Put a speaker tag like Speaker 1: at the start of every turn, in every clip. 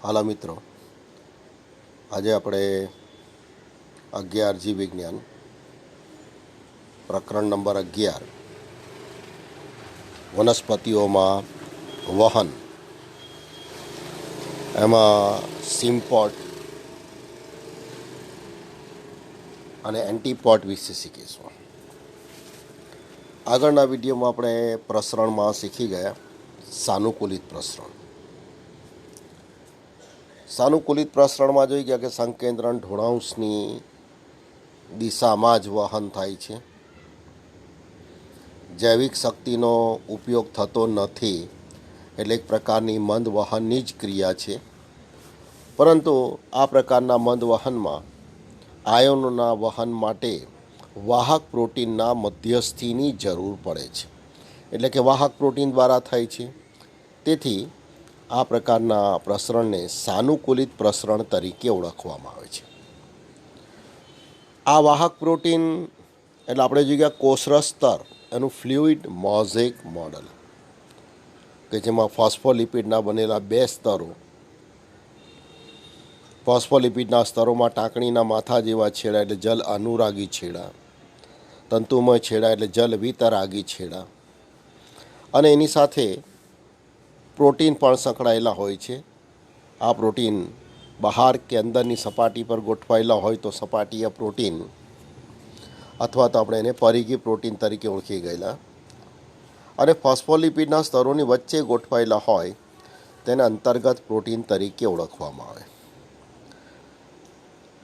Speaker 1: હાલો મિત્રો, આજે આપણે 11 જીવ વિજ્ઞાન પ્રકરણ નંબર 11 વનસ્પતિઓમાં વહન એમાં સિમ્પોટ અને એન્ટીપોટ વિશે શીખીશું. આગળના વિડીયોમાં આપણે પ્રસરણમાં શીખી ગયા સાનુકૂલિત પ્રસરણ. સાનુકૂલિત પ્રસરણમાં જોઈ ગયા કે સંકેન્દ્રણ ઢોળાંશની દિશામાં જ વહન થાય છે. જૈવિક શક્તિનો ઉપયોગ થતો નથી, એટલે એક પ્રકારની મંદ વહનની જ ક્રિયા છે. પરંતુ આ પ્રકારના મંદ વહનમાં આયનોના વહન માટે વાહક પ્રોટીનના મધ્યસ્થીની જરૂર પડે છે, એટલે કે વાહક પ્રોટીન દ્વારા થાય છે. તેથી આ પ્રકારના પ્રસરણને સાનુકૂલિત પ્રસરણ તરીકે ઓળખવામાં આવે છે. આ વાહક પ્રોટીન એટલે આપણે જોઈએ કોષરસ સ્તર, એનું ફ્લુઇડ મોઝેક મોડલ, કે જેમાં ફોસ્ફોલિપિડના બનેલા બે સ્તરો, ફોસ્ફોલિપિડના સ્તરોમાં ટાંકણીના માથા જેવા છેડા એટલે જલ અનુરાગી છેડા, તંતુમય છેડા એટલે જલ વિતરાગી છેડા, અને એની સાથે પ્રોટીન પણ સંકળાયેલા હોય છે. આ પ્રોટીન બહાર કે અંદરની સપાટી પર ગોઠવાયેલા હોય તો સપાટીય પ્રોટીન, અથવા તો આપણે એને પરિઘી પ્રોટીન તરીકે ઓળખી ગયેલા, અને ફોસ્ફોલિપિડના સ્તરોની વચ્ચે ગોઠવાયેલા હોય તેને અંતર્ગત પ્રોટીન તરીકે ઓળખવામાં આવે.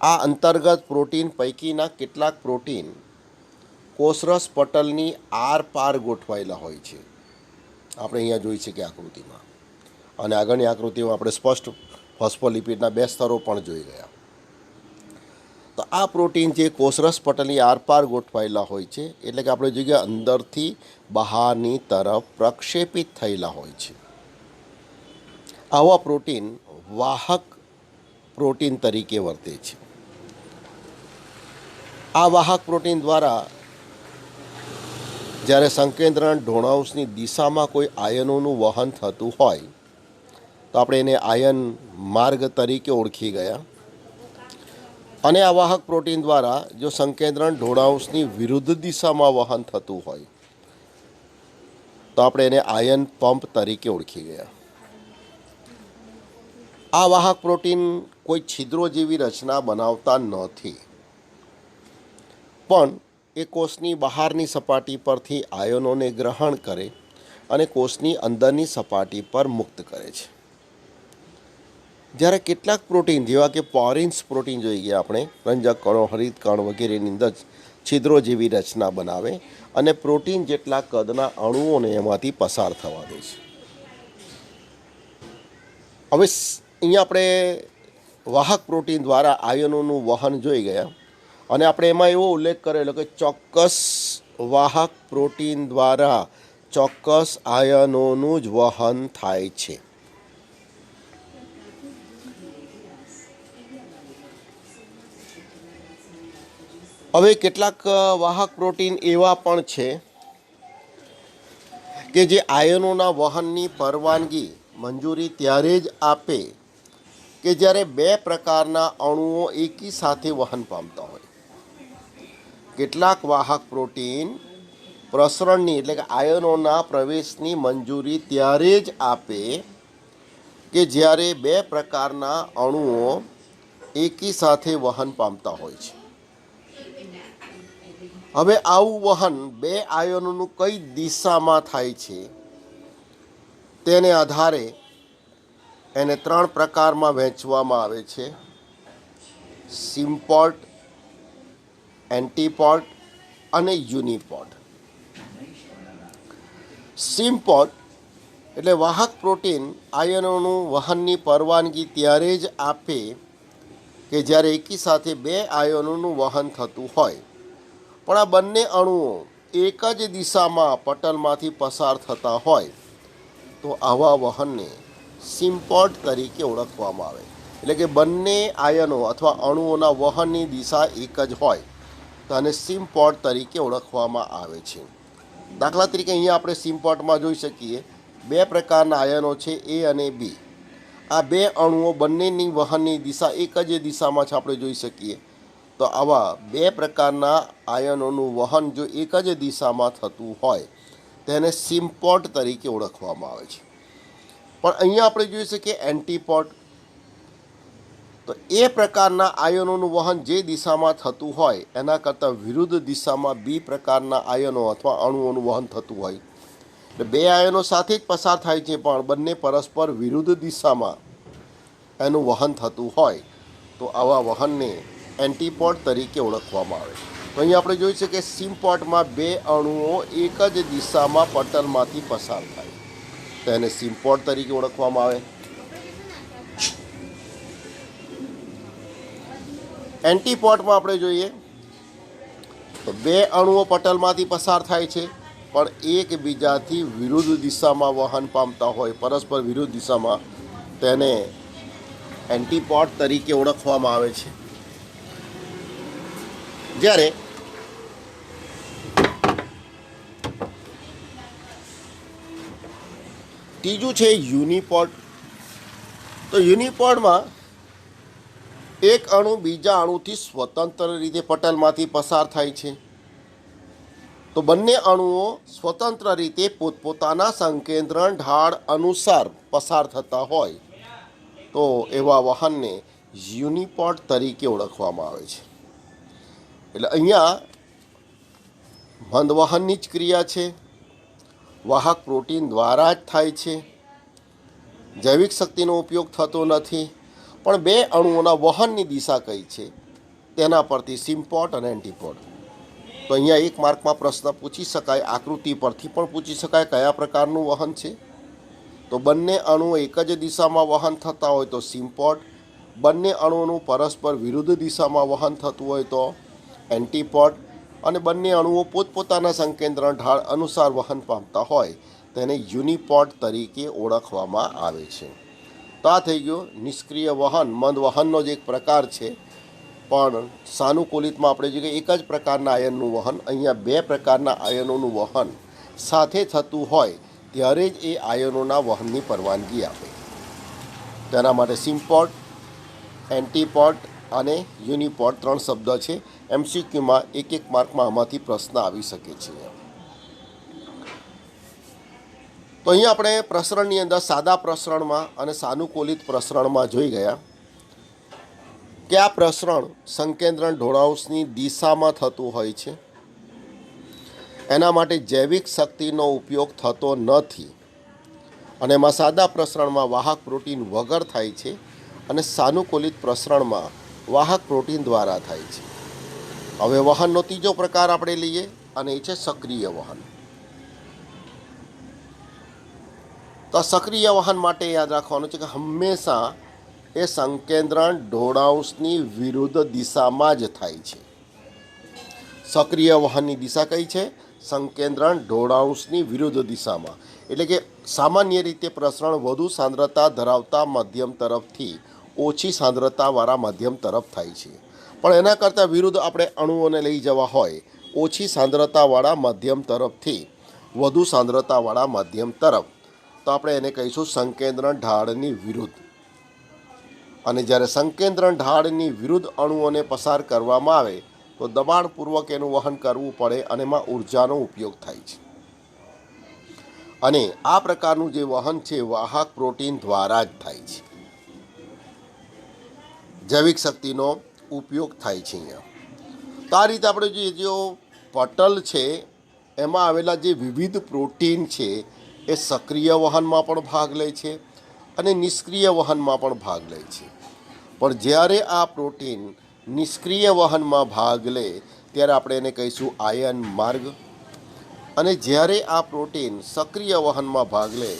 Speaker 1: આ અંતર્ગત પ્રોટીન પૈકીના કેટલાક પ્રોટીન કોષરસ પટલની આરપાર ગોઠવાયેલા હોય છે. આપણે અહીંયા જોઈ શકીએ આકૃતિમાં, અને આગળની આકૃતિમાં આપણે સ્પષ્ટ ફોસ્ફોલિપિડના બે સ્તરો પણ જોઈ ગયા. તો આ પ્રોટીન જે કોષરસ પટલની આરપાર ગોઠવાયેલા હોય છે, એટલે કે આપણે જોઈએ અંદરથી બહારની તરફ પ્રક્ષેપિત થયેલા હોય છે. આવા પ્રોટીન વાહક પ્રોટીન તરીકે વર્તે છે. આ વાહક પ્રોટીન દ્વારા જ્યારે સંકેન્દ્રણ ઢોળાંશની દિશામાં કોઈ આયનોનું વહન થતું હોય તો આપણે એને આયન માર્ગ તરીકે ઓળખી ગયા. અને આ વાહક પ્રોટીન દ્વારા જો સંકેન્દ્રણ ઢોળાંશની વિરુદ્ધ દિશામાં વહન થતું હોય તો આપણે એને આયન પંપ તરીકે ઓળખી ગયા. આ વાહક પ્રોટીન કોઈ છિદ્રો જેવી રચના બનાવતા નથી, પણ એ કોષની બહારની સપાટી પરથી આયનોને ગ્રહણ કરે અને કોષની અંદરની સપાટી પર મુક્ત કરે છે. જ્યારે કેટલાક પ્રોટીન જેવા કે પોરિન્સ પ્રોટીન જોઈ ગયા આપણે, રંજક કણો, હરિત કણ વગેરેની અંદર છિદ્રો જેવી રચના બનાવે અને પ્રોટીન જેટલા કદના અણુઓને એમાંથી પસાર થવા દે છે. હવે અહીંયા આપણે વાહક પ્રોટીન દ્વારા આયનોનું વહન જોઈ ગયા, અને આપણે એમાં એવો ઉલ્લેખ કરેલો કે ચોક્કસ વાહક પ્રોટીન દ્વારા ચોક્કસ આયનોનું જ વહન થાય છે. હવે કેટલાક વાહક પ્રોટીન એવા પણ છે કે જે આયનોના વહનની પરવાનગી મંજૂરી ત્યારે જ આપે કે જ્યારે બે પ્રકારના અણુઓ એકી સાથે વહન પામતા હોય. કેટલાક વાહક પ્રોટીન પ્રસરણની એટલે કે આયનોના પ્રવેશની મંજૂરી ત્યારે જ આપે કે જ્યારે બે પ્રકારના અણુઓ એકી સાથે વહન પામતા હોય છે. હવે આવું વહન બે આયનોનું કઈ દિશામાં થાય છે તેને આધારે એને ત્રણ પ્રકારમાં વહેંચવામાં આવે છે: સિમ્પોટ, એન્ટીપોટ અને યુનિપોટ. સિમ્પોટ એટલે વાહક પ્રોટીન આયનોનું વહનની પરવાનગી ત્યારે જ આપે કે જ્યારે એકી સાથે બે આયનોનું વહન થતું હોય, પણ આ બંને અણુઓ એક જ દિશામાં પટલમાંથી પસાર થતા હોય તો આવા વહનને સિમ્પોટ તરીકે ઓળખવામાં આવે. એટલે કે બંને આયનો અથવા અણુઓના વહનની દિશા એક જ હોય તો આને સિમ્પોટ તરીકે ઓળખવામાં આવે છે. દાખલા તરીકે અહીંયા આપણે સિમ્પોટમાં જોઈ શકીએ બે પ્રકારના આયનો છે, એ અને બી. આ બે અણુઓ બંનેની વહનની દિશા એક જ દિશામાં છે આપણે જોઈ શકીએ. તો આવા બે પ્રકારના આયનોનું વહન જો એક જ દિશામાં થતું હોય તેને સિમ્પોટ તરીકે ઓળખવામાં આવે છે. પણ અહીંયા આપણે જોઈ શકીએ એન્ટીપોટ. તો એ પ્રકારના આયનોનું વહન જે દિશામાં થતું હોય એના કરતાં વિરુદ્ધ દિશામાં બી પ્રકારના આયનો અથવા અણુઓનું વહન થતું હોય. એટલે બે આયનો સાથે જ પસાર થાય છે પણ બંને પરસ્પર વિરુદ્ધ દિશામાં એનું વહન થતું હોય તો આવા વહનને એન્ટીપોટ તરીકે ઓળખવામાં આવે. તો અહીંયા આપણે જોઈ શકીએ સિમ્પોટમાં બે અણુઓ એક જ દિશામાં પટલમાંથી પસાર થાય તો એને સિમ્પોટ તરીકે ઓળખવામાં આવે. એન્ટીપોટમાં આપણે જોઈએ તો બે અણુઓ પટલમાંથી પસાર થાય છે પણ એકબીજાથી વિરુદ્ધ દિશામાં વહન પામતા હોય, પરસ્પર વિરુદ્ધ દિશામાં, તેને એન્ટીપોટ તરીકે ઓળખવામાં આવે છે. જ્યારે ત્રીજું છે યુનિપોટ. તો યુનિપોટમાં એક અણુ બીજા અણુથી સ્વતંત્ર રીતે પટલમાંથી પસાર થાય છે. તો બંને અણુઓ સ્વતંત્ર રીતે પોતપોતાના સંકેન્દ્રણ ઢાળ અનુસાર પસાર થતા હોય તો એવા વહનને યુનિપોટ તરીકે ઓળખવામાં આવે છે. એટલે અહીંયા મંદવહનની જ ક્રિયા છે, વાહક પ્રોટીન દ્વારા જ થાય છે, જૈવિક શક્તિનો ઉપયોગ થતો નથી. પણ બે અણુઓના વહનની દિશા કઈ છે તેના પરથી સિમ્પોટ અને એન્ટીપોટ. તો અહીંયા એક માર્કમાં પ્રશ્ન પૂછી શકાય, આકૃતિ પરથી પણ પૂછી શકાય કયા પ્રકારનું વહન છે. તો બંને અણુઓ એક જ દિશામાં વહન થતા હોય તો સિમ્પોટ, બંને અણુઓનું પરસ્પર વિરુદ્ધ દિશામાં વહન થતું હોય તો એન્ટીપોટ, અને બંને અણુઓ પોતપોતાના સંકેન્દ્રણ ઢાળ અનુસાર વહન પામતા હોય તેને યુનિપોટ તરીકે ઓળખવામાં આવે છે. તો આ થઈ ગયો નિષ્ક્રિય વહન, મંદ વહનનો જ એક પ્રકાર છે. પણ સાનુકૂલિતમાં આપણે જોઈએ એક જ પ્રકારના આયનનું વહન, અહીંયા બે પ્રકારના આયનોનું વહન સાથે થતું હોય ત્યારે જ એ આયનોના વહનની પરવાનગી આપે. તેના માટે સિમ્પોટ, એન્ટીપોટ અને યુનિપોટ 3 શબ્દ છે. MCQમાં એક માર્કમાં આમાંથી પ્રશ્ન આવી શકે છે. તો અહીંયા આપણે પ્રસરણની અંદર સાદા પ્રસરણમાં અને સાનુકૂલિત પ્રસરણમાં જોઈ ગયા કે આ પ્રસરણ સંકેન્દ્રણ ઢોળાંશની દિશામાં થતું હોય છે. એના માટે જૈવિક શક્તિનો ઉપયોગ થતો નથી અને એમાં સાદા પ્રસરણમાં વાહક પ્રોટીન વગર થાય છે અને સાનુકૂલિત પ્રસરણમાં વાહક પ્રોટીન દ્વારા થાય છે. હવે વહનનો ત્રીજો પ્રકાર આપણે લઈએ અને એ છે સક્રિય વહન. તો સક્રિય વહન માટે યાદ રાખવાનું છે કે હંમેશા એ સંકેન્દ્રણ ઢોળાંશની વિરુદ્ધ દિશામાં જ થાય છે. સક્રિય વહનની દિશા કઈ છે? સંકેન્દ્રણ ઢોળાંશની વિરુદ્ધ દિશામાં. એટલે કે સામાન્ય રીતે પ્રસરણ વધુ સાંદ્રતા ધરાવતા મધ્યમ તરફથી ઓછી સાંદ્રતાવાળા મધ્યમ તરફ થાય છે. પણ એના કરતાં વિરુદ્ધ આપણે અણુઓને લઈ જવા હોય ઓછી સાંદ્રતાવાળા મધ્યમ તરફથી વધુ સાંદ્રતાવાળા મધ્યમ તરફ, તો આપણે એને કહીશું સંકેન્દ્રણ ઢાળની વિરુદ્ધ. અને જ્યારે સંકેન્દ્રણ ઢાળની વિરુદ્ધ અણુઓને પસાર કરવામાં આવે તો દબાણપૂર્વક એનું વહન કરવું પડે અને એમાં ઉર્જાનો ઉપયોગ થાય છે. અને આ પ્રકારનું જે વહન છે વાહક પ્રોટીન દ્વારા જ થાય છે. જૈવિક શક્તિનો ઉપયોગ થાય છે અહીંયા. તો આ રીતે આપણે જો પટલ છે એમાં આવેલા જે વિવિધ પ્રોટીન છે એ સક્રિય વહનમાં પણ ભાગ લે છે અને નિષ્ક્રિય વહનમાં પણ ભાગ લે છે. પણ જ્યારે આ પ્રોટીન નિષ્ક્રિય વહનમાં ભાગ લે ત્યારે આપણે એને કહીશું આયન માર્ગ, અને જ્યારે આ પ્રોટીન સક્રિય વહનમાં ભાગ લે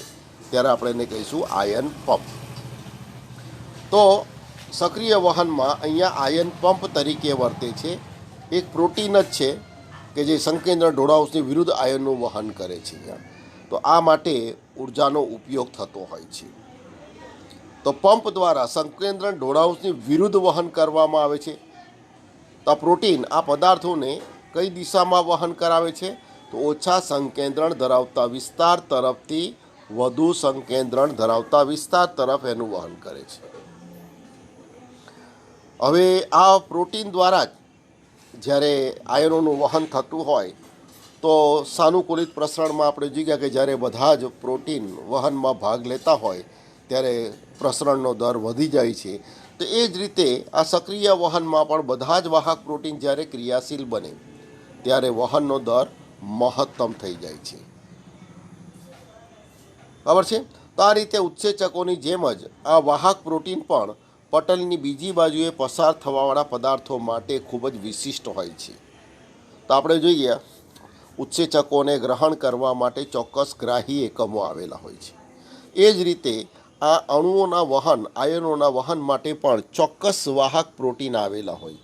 Speaker 1: ત્યારે આપણે એને કહીશું આયન પંપ. તો સક્રિય વહનમાં અહીંયા આયન પંપ તરીકે વર્તે છે. એક પ્રોટીન જ છે કે જે સંકેન્દ્ર ઢોળાંશની વિરુદ્ધ આયનનું વહન કરે છે. તો આ માટે ઉર્જાનો ઉપયોગ થતો હોય છે. તો પંપ દ્વારા સંકેન્દ્રણ ઢોળાંશની વિરુદ્ધ વહન કરવામાં આવે છે. તો આ પ્રોટીન આ પદાર્થોને કઈ દિશામાં વહન કરાવે છે? તો ઓછા સંકેન્દ્રણ ધરાવતા વિસ્તાર તરફથી વધુ સંકેન્દ્રણ ધરાવતા વિસ્તાર તરફ એનું વહન કરે છે. હવે આ પ્રોટીન દ્વારા જ જ્યારે આયનોનું વહન થતું હોય તો સાનુકૂલિત પ્રસરણમાં આપણે જોઈ ગયા કે જ્યારે બધા જ પ્રોટીન વહનમાં ભાગ લેતા હોય ત્યારે પ્રસરણનો દર વધી જાય છે. તો એ જ રીતે આ સક્રિય વહનમાં પણ બધા જ વાહક પ્રોટીન જ્યારે ક્રિયાશીલ બને ત્યારે વહનનો દર મહત્તમ થઈ જાય છે. બરાબર છે. તો આ રીતે ઉત્સેચકોની જેમ જ આ વાહક પ્રોટીન પણ પટલની બીજી બાજુએ પસાર થવાવાળા પદાર્થો માટે ખૂબ જ વિશિષ્ટ હોય છે. તો આપણે જોઈએ ઉત્સેચકોને ગ્રહણ કરવા માટે ચોક્કસ ગ્રાહી એકમો આવેલા હોય છે. એ જ રીતે આ અણુઓના વહન આયનોના વહન માટે પણ ચોક્કસ વાહક પ્રોટીન આવેલા હોય.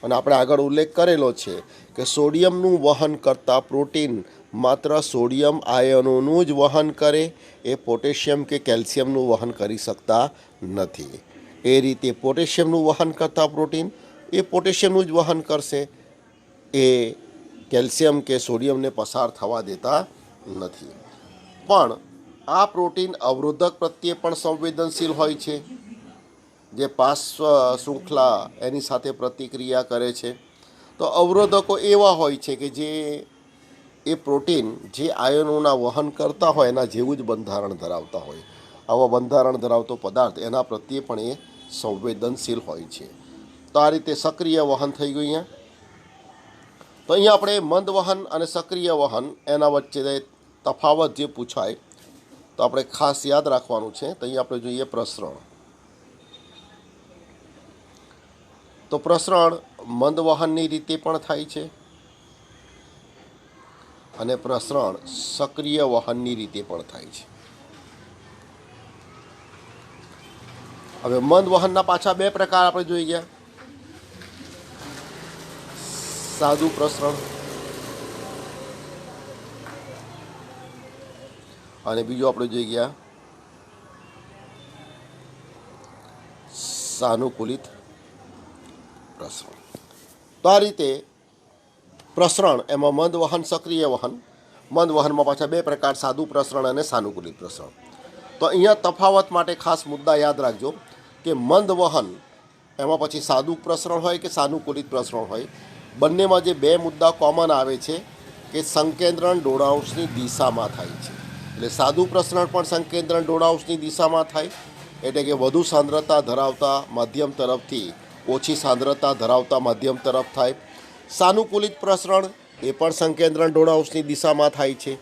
Speaker 1: અને આપણે આગળ ઉલ્લેખ કરેલો છે કે સોડિયમનું વહન કરતા પ્રોટીન માત્ર સોડિયમ આયનોનું જ વહન કરે, એ પોટેશિયમ કે કેલ્શિયમનું વહન કરી શકતા નથી. એ રીતે પોટેશિયમનું વહન કરતા પ્રોટીન એ પોટેશિયમનું જ વહન કરશે, એ કેલ્શિયમ કે સોડિયમને પસાર થવા દેતા નથી. પણ આ પ્રોટીન અવરોધક પ્રત્યે પણ સંવેદનશીલ હોય છે, જે પાર્શ્વ શૃંખલા એની સાથે પ્રતિક્રિયા કરે છે. તો અવરોધકો એવા હોય છે કે જે એ પ્રોટીન જે આયનોના વહન કરતા હોય એના જેવું જ બંધારણ ધરાવતા હોય. આવા બંધારણ ધરાવતો પદાર્થ એના પ્રત્યે પણ એ સંવેદનશીલ હોય છે. તો આ રીતે સક્રિય વહન થઈ ગયું અહીંયા. તો અહીંયા આપણે મંદ વહન અને સક્રિય વહન એના વચ્ચે તફાવત જે પૂછાય તો આપણે ખાસ યાદ રાખવાનું છે. તો અહીંયા આપણે જોઈએ પ્રસરણ. તો પ્રસરણ મંદ વહનની રીતે પણ થાય છે અને પ્રસરણ સક્રિય વહનની રીતે પણ થાય છે. હવે મંદ વહનના પાછા બે પ્રકાર આપણે જોઈ ગયા. સાદું પ્રસરણ અને બીજું આપણે જોઈ ગયા સાનુકૂલિત પ્રસરણ. તો આ રીતે પ્રસરણ એમાં મંદ વહન સક્રિય વહન. મંદ વહનમાં પાછા બે પ્રકાર, સાદું પ્રસરણ અને સાનુકૂલિત પ્રસરણ. તો અહીંયા તફાવત માટે ખાસ મુદ્દા યાદ રાખજો કે મંદ વહન એમાં પછી સાદું પ્રસરણ હોય કે સાનુકૂલિત પ્રસરણ હોય, બંનેમાં જે બે મુદ્દા કોમન આવે છે કે સંકેન્દ્રણ ડોળાંશની દિશામાં થાય છે. એટલે સાદું પ્રસરણ પણ સંકેન્દ્રણ ડોળાંશની દિશામાં થાય, એટલે કે વધુ સાંદ્રતા ધરાવતા માધ્યમ તરફથી ઓછી સાંદ્રતા ધરાવતા માધ્યમ તરફ થાય. સાનુકૂલિત પ્રસરણ એ પણ સંકેન્દ્રણ ડોળાંશની દિશામાં થાય છે,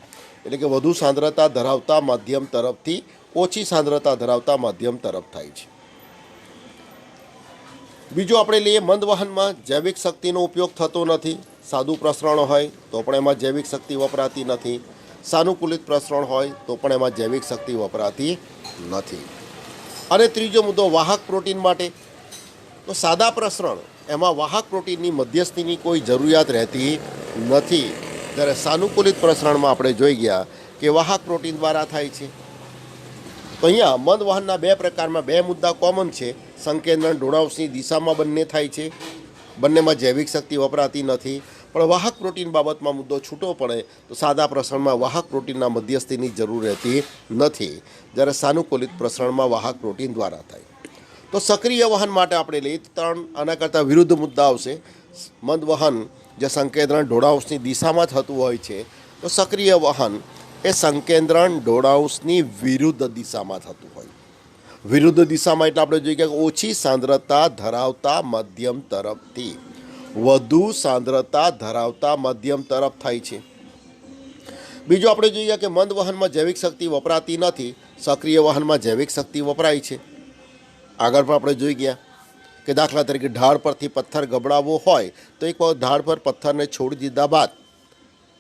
Speaker 1: એટલે કે વધુ સાંદ્રતા ધરાવતા માધ્યમ તરફથી ઓછી સાંદ્રતા ધરાવતા માધ્યમ તરફ થાય છે. બીજું આપણે લઈએ મંદ વહનમાં જૈવિક શક્તિનો ઉપયોગ થતો નથી. સાદું પ્રસરણ હોય તો પણ એમાં જૈવિક શક્તિ વપરાતી નથી. સાનુકૂલિત પ્રસરણ હોય તો પણ એમાં જૈવિક શક્તિ વપરાતી નથી. અને ત્રીજો મુદ્દો વાહક પ્રોટીન માટે. તો સાદા પ્રસરણ એમાં વાહક પ્રોટીનની મધ્યસ્થીની કોઈ જરૂરિયાત રહેતી નથી, જ્યારે સાનુકૂલિત પ્રસરણમાં આપણે જોઈ ગયા કે વાહક પ્રોટીન દ્વારા થાય છે. તો અહીંયા મંદ વહનના બે પ્રકારમાં બે મુદ્દા કોમન છે. સંકેન્દ્રણ ડોળાંશની દિશામાં બંને થાય છે, બંનેમાં જૈવિક શક્તિ વપરાતી નથી. પણ વાહક પ્રોટીન બાબતમાં મુદ્દો છૂટો પડે તો સાદા પ્રસરણમાં વાહક પ્રોટીનના મધ્યસ્થીની જરૂર રહેતી નથી, જ્યારે સાનુકૂલિત પ્રસરણમાં વાહક પ્રોટીન દ્વારા થાય. તો સક્રિય વહન માટે આપણે લઈએ ત્રણ આના કરતાં વિરુદ્ધ મુદ્દા આવશે. મંદ વહન જે સંકેન્દ્રણ ડોળાંશની દિશામાં થતું હોય છે, તો સક્રિય વહન એ સંકેન્દ્રણ ડોળાંશની વિરુદ્ધ દિશામાં થતું હોય. વિરુદ્ધ દિશામાં એટલે આપણે જોઈએ કે ઓછી સાંદ્રતા ધરાવતા મધ્યમ તરફથી વધુ સાંદ્રતા ધરાવતા મધ્યમ તરફ થાય છે. બીજું આપણે જોઈએ કે મંદ વહનમાં જૈવિક શક્તિ વપરાતી નથી, સક્રિય વહનમાં જૈવિક શક્તિ વપરાય છે. આગળ પણ આપણે જોઈ ગયા કે દાખલા તરીકે ઢાળ પરથી પથ્થર ગબડાવવો હોય તો એક વખત ઢાળ પર પથ્થરને છોડી દીધા બાદ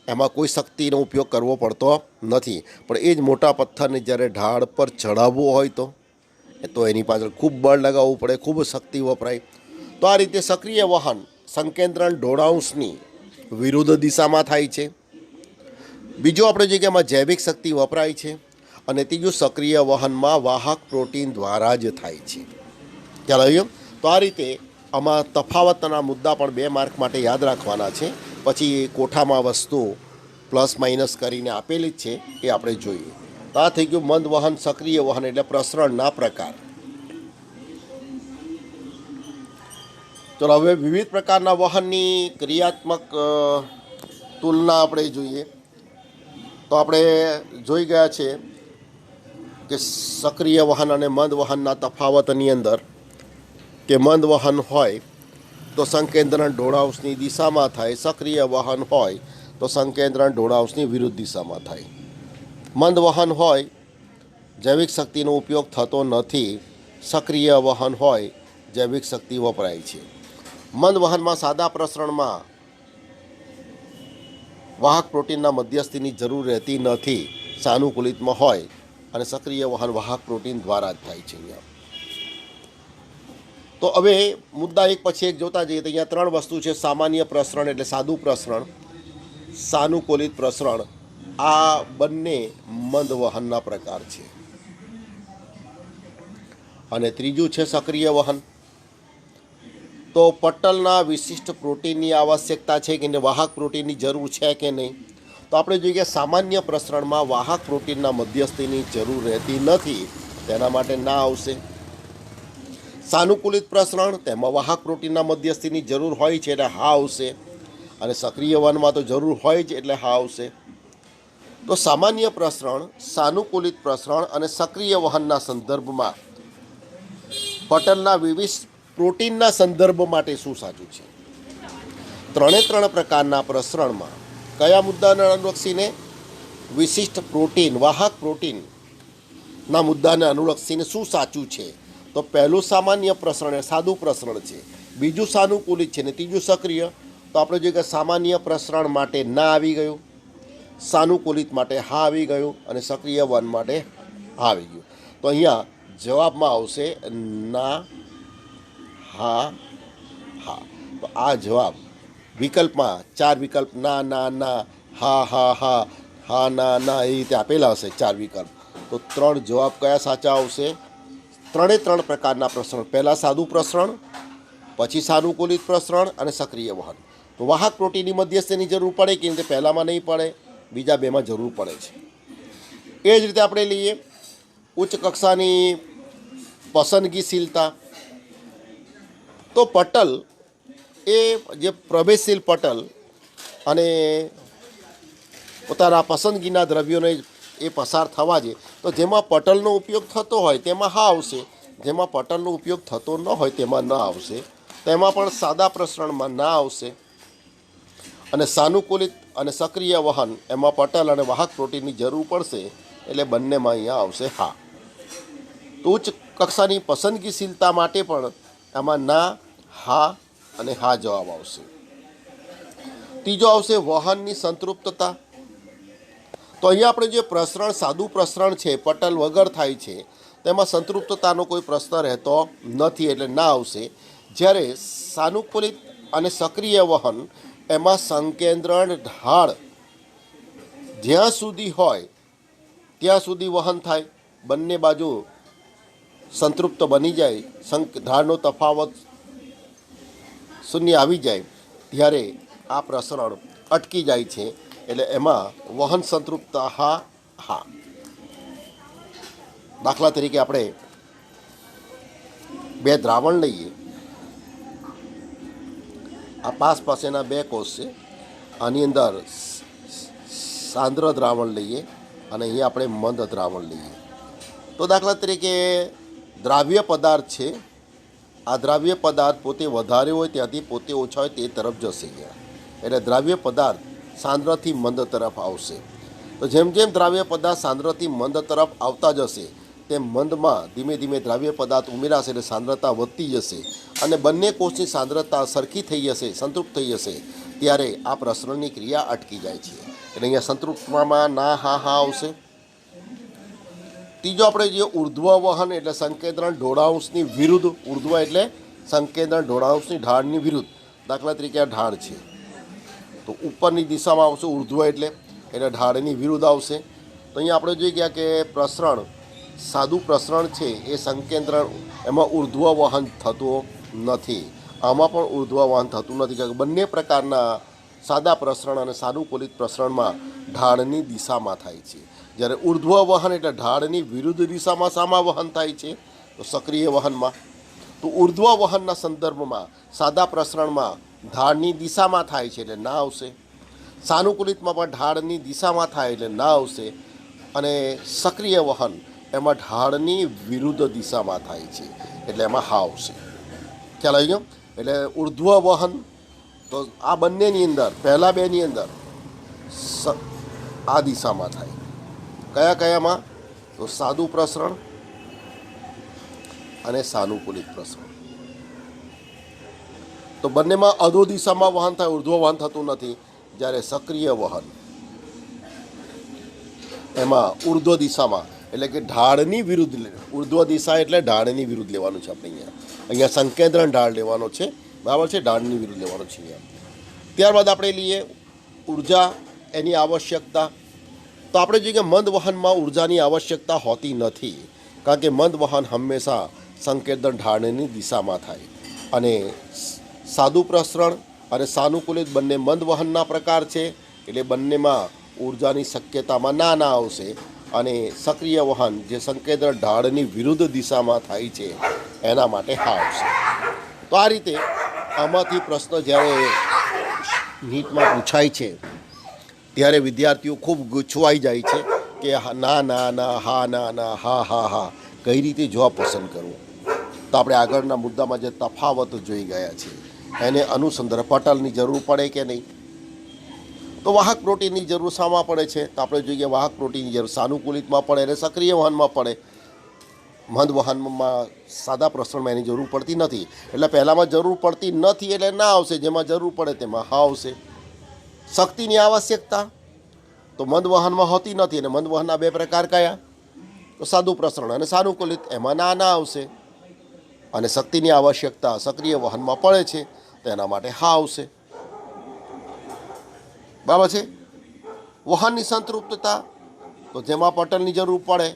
Speaker 1: એમાં કોઈ શક્તિનો ઉપયોગ કરવો પડતો નથી. પણ એ જ મોટા પથ્થરને જ્યારે ઢાળ પર ચડાવવો હોય તો એની પાછળ ખૂબ બળ લગાવવું પડે, ખૂબ શક્તિ વપરાય. તો આ રીતે સક્રિય વહન સંકેન્દ્રણ ડોળાંશની વિરુદ્ધ દિશામાં થાય છે. બીજું આપણે જોઈએ કે એમાં જૈવિક શક્તિ વપરાય છે. અને ત્રીજું સક્રિય વહનમાં વાહક પ્રોટીન દ્વારા જ થાય છે. ખ્યાલ આવ્યો? તો આ રીતે આમાં તફાવતના મુદ્દા પણ 2 માર્ક માટે યાદ રાખવાના છે. પછી કોઠામાં વસ્તુ પ્લસ માઇનસ કરીને આપેલી જ છે, એ આપણે જોઈએ. તો આ થઈ ગયું મંદ વહન, સક્રિય વહન એટલે પ્રસરણના પ્રકાર. ચલો હવે વિવિધ પ્રકારના વહનની ક્રિયાત્મક તુલના આપણે જોઈએ. તો આપણે જોઈ ગયા છે કે સક્રિય વહન અને મંદ વહનના તફાવતની અંદર કે મંદ વહન હોય તો સંકેન્દ્રણ ઢોળાંશની દિશામાં થાય, સક્રિય વહન હોય તો સંકેન્દ્રણ ઢોળાંશની વિરુદ્ધ દિશામાં થાય. મંદ વહન હોય જૈવિક શક્તિનો ઉપયોગ થતો નથી, સક્રિય વહન હોય જૈવિક શક્તિ વપરાય છે. મંદ વહનમાં સાદા પ્રસરણમાં વાહક પ્રોટીનના મધ્યસ્થીની જરૂર રહેતી નથી, સાનુકૂલિતમાં હોય, અને સક્રિય વહન વાહક પ્રોટીન દ્વારા જ થાય છે. અહીંયા તો હવે મુદ્દા એક પછી એક જોતા જઈએ તો અહીંયા 3 વસ્તુ છે. સામાન્ય પ્રસરણ એટલે સાદું પ્રસરણ, સાનુકૂલિત પ્રસરણ, આ બંને મંદ વહનના પ્રકાર છે. અને ત્રીજું છે સક્રિય વહન. તો પટલના વિશિષ્ટ પ્રોટીનની આવશ્યકતા છે કે વાહક પ્રોટીનની જરૂર છે કે નહીં. તો આપણે જોઈએ સામાન્ય પ્રસરણમાં વાહક પ્રોટીનના મધ્યસ્થીની જરૂર રહેતી નથી, તેના માટે ના આવશે. સાનુકૂલિત પ્રસરણ તેમાં વાહક પ્રોટીનના મધ્યસ્થીની જરૂર હોય છે એટલે હા આવશે. અને સક્રિય વહનમાં તો જરૂર હોય જ એટલે હા આવશે. તો સામાન્ય પ્રસરણ, સાનુકૂલિત પ્રસરણ અને સક્રિય વહનના સંદર્ભમાં પટલના વિવિધ પ્રોટીનના સંદર્ભ માટે શું સાચું છે? 3 પ્રકારના પ્રસરણમાં કયા મુદ્દાને અનુલક્ષીને? વિશિષ્ટ પ્રોટીન, વાહક પ્રોટીનના મુદ્દાને અનુલક્ષીને શું સાચું છે? તો પહેલું સામાન્ય પ્રસરણ એ સાદું પ્રસરણ છે, બીજું સાનુકૂલિત છે ને ત્રીજું સક્રિય. તો આપણે જોઈએ કે સામાન્ય પ્રસરણ માટે ના આવી ગયું, સાનુકૂલિત માટે હા આવી ગયું, અને સક્રિય વહન માટે હા આવી ગયું. તો અહીંયા જવાબમાં આવશે ના, હા, હા. તો આ જવાબ વિકલ્પમાં 4 વિકલ્પ ના, ના, ના, હા, હા, હા, હા, ના, ના એ રીતે આપેલા હશે 4 વિકલ્પ. તો 3 જવાબ કયા સાચા આવશે? 3 પ્રકારના પ્રસરણ, પહેલાં સાદું પ્રસરણ, પછી સાનુકૂલિત પ્રસરણ અને સક્રિય વહન. તો વાહક પ્રોટીનની મધ્યસ્થીની જરૂર પડે કે રીતે? પહેલામાં નહીં પડે, બીજા બેમાં જરૂર પડે છે. એ જ રીતે આપણે લઈએ ઉચ્ચ કક્ષાની પસંદગીશીલતા. તો પટલ એ જે પ્રવેશશીલ પટલ અને પોતાના પસંદગીના દ્રવ્યોને એ પસાર થવા છે, તો જેમાં પટલનો ઉપયોગ થતો હોય તેમાં હા આવશે, જેમાં પટલનો ઉપયોગ થતો ન હોય તેમાં ન આવશે. તેમાં પણ સાદા પ્રસરણમાં ના આવશે. અને સાનુકૂલિત અને સક્રિય વહન એમાં પટલ અને વાહક પ્રોટીનની જરૂર પડશે, એટલે બંનેમાં અહીંયા આવશે હા. તો ઉચ્ચ કક્ષાની પસંદગીશીલતા માટે પણ એમાં ના, હા અને હા જવાબ આવશે. ત્રીજો આવશે વહનની સંતૃપ્તતા. તો અહીંયા આપણે જે પ્રસરણ, સાદું પ્રસરણ છે, પટલ વગર થાય છે, તેમાં સંતૃપ્તતાનો કોઈ પ્રશ્ન રહેતો નથી, એટલે ના આવશે. જ્યારે સાનુકૂલિત અને સક્રિય વહન એમાં સંકેન્દ્રણ ઢાળ જ્યાં સુધી હોય ત્યાં સુધી વહન થાય, બંને બાજુ સંતૃપ્ત બની જાય, ઢાળનો તફાવત શૂન્ય આવી જાય, ત્યારે આ પ્રસરણ અટકી જાય છે. એટલે એમાં વહન સંતૃપ્તતા હા, હા. દાખલા તરીકે આપણે 2 દ્રાવણ લઈએ. આ પાસેના 2 કોષ છે. આની અંદર સાંદ્ર દ્રાવણ લઈએ અને અહીંયા આપણે મંદ દ્રાવણ લઈએ. તો દાખલા તરીકે દ્રાવ્ય પદાર્થ છે, આ દ્રાવ્ય પદાર્થ પોતે વધારે હોય ત્યાંથી પોતે ઓછા હોય તે તરફ જશે. એટલે દ્રાવ્ય પદાર્થ સાંદ્રથી મંદ તરફ આવશે. તો જેમ જેમ દ્રાવ્ય પદાર્થ સાંદ્રથી મંદ તરફ આવતા જશે તેમ મંદમાં ધીમે ધીમે દ્રાવ્ય પદાર્થ ઉમેરાશે, એટલે સાંદ્રતા વધતી જશે અને બંને કોષની સાંદ્રતા સરખી થઈ જશે, સંતૃપ્ત થઈ જશે. ત્યારે આ પ્રસરણની ક્રિયા અટકી જાય છે. એટલે અહીંયા સંતૃપ્તમાં ના, હા, હા આવશે. ત્રીજો આપણે જે ઉર્ધ્વ વહન એટલે સંકેન્દ્રણ ઢોળાંશની વિરુદ્ધ. ઉર્ધ્વ એટલે સંકેન્દ્રણ ઢોળાંશની ઢાળની વિરુદ્ધ. દાખલા તરીકે આ ઢાળ છે, તો ઉપરની દિશામાં આવશે ઉર્ધ્વ એટલે ઢાળની વિરુદ્ધ આવશે. તો અહીંયા આપણે જોઈ ગયા કે પ્રસરણ, સાદું પ્રસરણ છે એ સંકેન્દ્રણ, એમાં ઉર્ધ્વ વહન થતું નથી, આમાં પણ ઉર્ધ્વ વહન થતું નથી, કારણ કે બંને પ્રકારના સાદા પ્રસરણ અને સાનુકૂલિત પ્રસરણમાં ઢાળની દિશામાં થાય છે. જ્યારે ઉર્ધ્વ વહન એટલે ઢાળની વિરુદ્ધ દિશામાં શામાં વહન થાય છે? તો સક્રિય વહનમાં. તો ઉર્ધ્વ વહનના સંદર્ભમાં સાદા પ્રસરણમાં ઢાળની દિશામાં થાય છે એટલે ના આવશે. સાનુકૂલિતમાં પણ ઢાળની દિશામાં થાય એટલે ના આવશે. અને સક્રિય વહન એમાં ઢાળની વિરુદ્ધ દિશામાં થાય છે એટલે એમાં હા આવશે. ખ્યાલ આવી ગયો? એટલે ઉર્ધ્વ વહન તો આ બંનેની અંદર પહેલાં બેની અંદર આ દિશામાં થાય. કયામાં? તો સાદું પ્રસરણ અને સાનુકૂલિત પ્રસરણ. તો બંનેમાં અધો દિશામાં વહન થાય, ઉર્ધ્વ વહન થતું નથી. જ્યારે સક્રિય વહન એમાં ઉર્ધ્વ દિશામાં એટલે કે ઢાળની વિરુદ્ધ, ઉર્ધ્વ દિશા એટલે ઢાળની વિરુદ્ધ લેવાનું છે આપણે અહીંયા સંકેન્દ્રણ ઢાળ લેવાનો છે, બરાબર છે, ઢાળની વિરુદ્ધ લેવાનો છે અહીંયા. ત્યારબાદ આપણે લઈએ ઉર્જા, એની આવશ્યકતા. તો આપણે જોઈએ કે મંદ વહનમાં ઉર્જાની આવશ્યકતા હોતી નથી, કારણ કે મંદ વહન હંમેશા સંકેન્દ્રણ ઢાળની દિશામાં થાય. અને સાદું પ્રસરણ અને સાનુકૂલિત બંને મંદ વહનના પ્રકાર છે એટલે બંનેમાં ઉર્જાની શક્યતામાં ના આવશે. અને સક્રિય વહન જે સંકેન્દ્ર ઢાળની વિરુદ્ધ દિશામાં થાય છે એના માટે હા આવશે. તો આ રીતે આમાંથી પ્રશ્ન જ્યારે નીટમાં પૂછાય છે ત્યારે વિદ્યાર્થીઓ ખૂબ ગૂંચવાઈ જાય છે કે ના ના ના, હા ના ના, હા હા હા, કઈ રીતે જવાબ પસંદ કરવો. તો આપણે આગળના મુદ્દામાં જે તફાવત જોઈ ગયા છે એને અનુસંધાન પટલની જરૂર પડે કે નહીં? તો વાહક પ્રોટીનની જરૂર શામાં પડે છે? તો આપણે જોઈએ વાહક પ્રોટીનની જરૂર સાનુકૂલિતમાં પડે અને સક્રિય વહનમાં પડે. મંદ વહનમાં સાદા પ્રસરણમાં એની જરૂર પડતી નથી, એટલે પહેલાંમાં જરૂર પડતી નથી એટલે ના આવશે, જેમાં જરૂર પડે તેમાં હા આવશે. શક્તિની આવશ્યકતા તો મંદ વહનમાં હોતી નથી, અને મંદ વહનના બે પ્રકાર કયા? તો સાદું પ્રસરણ અને સાનુકૂલિત, એમાં ના આવશે. અને શક્તિની આવશ્યકતા સક્રિય વહનમાં પડે છે તો એના માટે હા આવશે, બરાબર છે. વહનની સંતૃપ્તતા તો જેમાં પટલની જરૂર પડે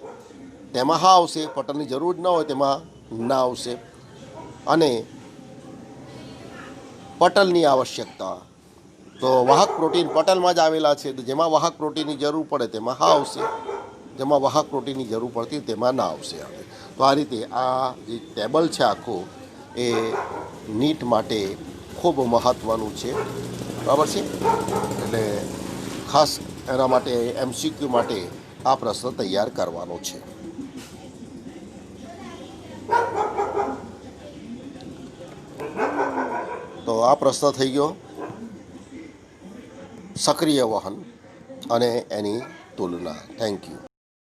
Speaker 1: તેમાં હા આવશે, પટલની જરૂર ન હોય તેમાં ના આવશે. અને પટલની આવશ્યકતા તો વાહક પ્રોટીન પટલમાં જ આવેલા છે, તો જેમાં વાહક પ્રોટીનની જરૂર પડે તેમાં હા આવશે, જેમાં વાહક પ્રોટીનની જરૂર પડતી તેમાં ના આવશે. તો આ રીતે આ જે ટેબલ છે આખું એ નીટ માટે ખૂબ મહત્ત્વનું છે, બરાબર છે. એટલે ખાસ એના માટે MCQ માટે આ પ્રશ્ન તૈયાર કરવાનો છે. તો આ પ્રશ્ન થઈ ગયો સક્રિય વહન અને એની તુલના. Thank you.